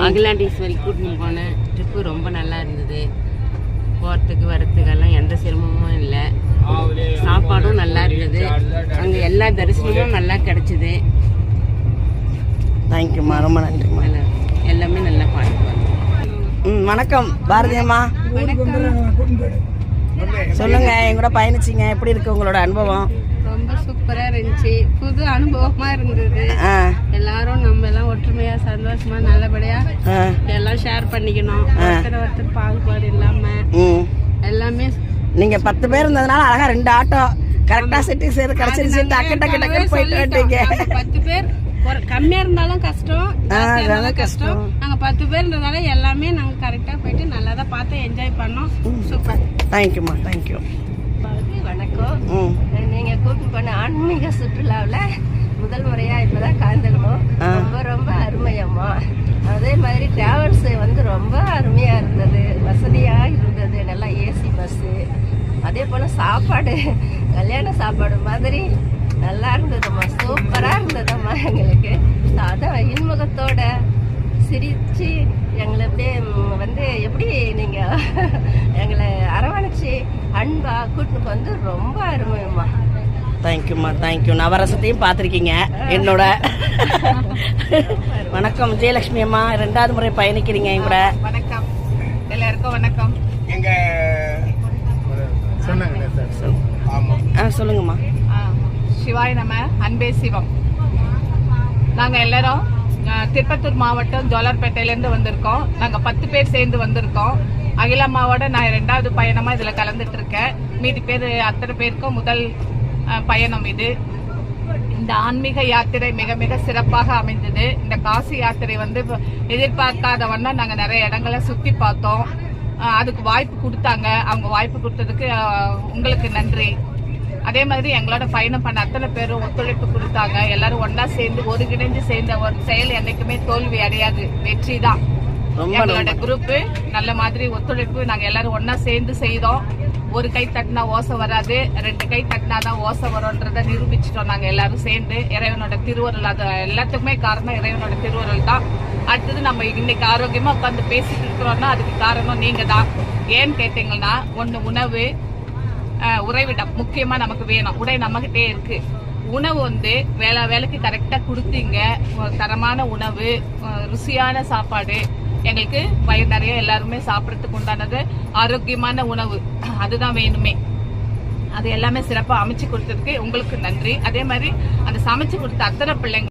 அகிலாண்டீஸ்வரி கூட்டின்னு போன ட்ரிப்பு ரொம்ப நல்லா இருந்தது. போகிறதுக்கு வரத்துக்கெல்லாம் எந்த சிரமமும் இல்லை. சாப்பாடும் நல்லா இருந்தது. அங்கே எல்லா தரிசனமும் நல்லா கிடைச்சிது. தேங்க்யூம்மா, ரொம்ப நன்றிம்மா. எல்லாமே நல்லா பாடுவாங்க. வணக்கம் பாரதி அம்மா, சொல்லுங்க. என் கூட பயணிச்சிங்க, எப்படி இருக்கு உங்களோட அனுபவம்? ரொம்ப சூப்பரா இருந்துச்சு. புது அனுபவமா இருந்தது. எல்லாரும் நம்ம எல்லாம் ஒற்றுமையா சந்தோஷமா நல்லபடியா எல்லாம் ஷேர் பண்ணிக்கணும். ஒருத்தர் பாகுபாடு இல்லாம எல்லாமே. நீங்க 10 பேர் இருந்ததுனால அழகா 2 ஆட்டோ கரெக்டா செட்டி சேர்த்து கிடைச்சிருச்சு. டக்கு டக்கு டக்குன்னு போயிட்டு வந்துட்டீங்க. 10 பேர் கம்மியா இருந்தாலும் கஷ்டம், கஷ்டம். நாங்க 10 பேர் இருந்ததால எல்லாமே நாங்க கரெக்டா போயிட்டு நல்லா தான் பார்த்து என்ஜாய் பண்ணோம். சூப்பர். தேங்க்யூம்மா, தேங்க்யூ. வணக்கம். நீங்க கூட்டு பண்ண ஆன்மீக சுற்றுலாவில் முதல் முறையா இப்பதான் கலந்துக்கணும். ரொம்ப ரொம்ப அருமையம்மா. அதே மாதிரி டிராவல்ஸ் வந்து ரொம்ப அருமையா இருந்தது, வசதியா இருந்தது, நல்லா ஏசி பஸ்ஸு. அதே போல சாப்பாடு கல்யாண சாப்பாடு மாதிரி நல்லா இருந்ததும்மா, சூப்பரா இருந்ததம்மா. எங்களுக்கு அதான் இன்முகத்தோட சிரிச்சு எங்களை அப்படியே வந்து எப்படி நீங்க எங்களை அரவணைச்சு அன்பா கூட்டிட்டு வந்து ரொம்ப அருமையம்மா. தேங்க்யூம்மா, தேங்க்யூ. நவரசத்தையும் பார்த்துருக்கீங்க என்னோட. வணக்கம் விஜயலட்சுமி அம்மா, 2வது முறை பயணிக்கிறீங்க என் கூட. வணக்கம் எல்லாருக்கும். வணக்கம். எங்க சொல்லுங்கம்மா. சிவாய் நம, அன்பே சிவம். நாங்க எல்லாரும் திருப்பத்தூர் மாவட்டம் ஜோலார்பேட்டையிலேருந்து வந்திருக்கோம். நாங்கள் 10 பேர் சேர்ந்து வந்திருக்கோம். அகிலம்மாவோட நான் 2வது பயணமா இதுல கலந்துட்டு இருக்கேன். மீதி பேர் அத்தனை பேருக்கும் முதல் பயணம் இது. இந்த ஆன்மீக யாத்திரை மிக மிக சிறப்பாக அமைந்தது. இந்த காசி யாத்திரை வந்து எதிர்பார்க்காத வண்ணம் நாங்கள் நிறைய இடங்களை சுத்தி பார்த்தோம். அதுக்கு வாய்ப்பு கொடுத்தாங்க. அவங்க வாய்ப்பு கொடுத்ததுக்கு உங்களுக்கு நன்றி. அதே மாதிரி எங்களோட பயணம் பண்ண அத்தனை பேரும் ஒத்துழைப்பு கொடுத்தாங்க. எல்லாரும் ஒன்னா சேர்ந்து ஒருங்கிணைந்து சேர்ந்த ஒரு செயல் என்னைக்குமே தோல்வி அடையாது, வெற்றி தான். எங்களோட குரூப் நல்ல மாதிரி ஒத்துழைப்பு. நாங்க எல்லாரும் ஒன்னா சேர்ந்து செய்தோம். ஒரு கை தட்டினா ஓசை வராது, 2 கை தட்டினாதான் ஓசை வரும்ன்றத நிரூபிச்சிட்டோம். நாங்க எல்லாரும் சேர்ந்து இறைவனோட திருவருள், அது எல்லாத்துக்குமே காரணம் இறைவனோட திருவருள் தான். அடுத்தது நம்ம இன்னைக்கு ஆரோக்கியமா உட்காந்து பேசிட்டு இருக்கிறோம்னா அதுக்கு காரணம் நீங்க தான். ஏன்னு கேட்டீங்கன்னா, ஒண்ணு உணவு, உறைவிடம் முக்கியமா நமக்கு வேணும். உடை நம்மகிட்டே இருக்கு. உணவு வந்து வேலைக்கு கரெக்டா கொடுத்தீங்க. தரமான உணவு, ருசியான சாப்பாடு, எங்களுக்கு வயிறு நிறைய எல்லாருமே சாப்பிடறதுக்கு உண்டானது ஆரோக்கியமான உணவு, அதுதான் வேணுமே. அது எல்லாமே சிறப்பா அமைச்சு கொடுத்ததுக்கு உங்களுக்கு நன்றி. அதே மாதிரி அந்த சமைச்சு கொடுத்த அத்தனை பிள்ளைங்க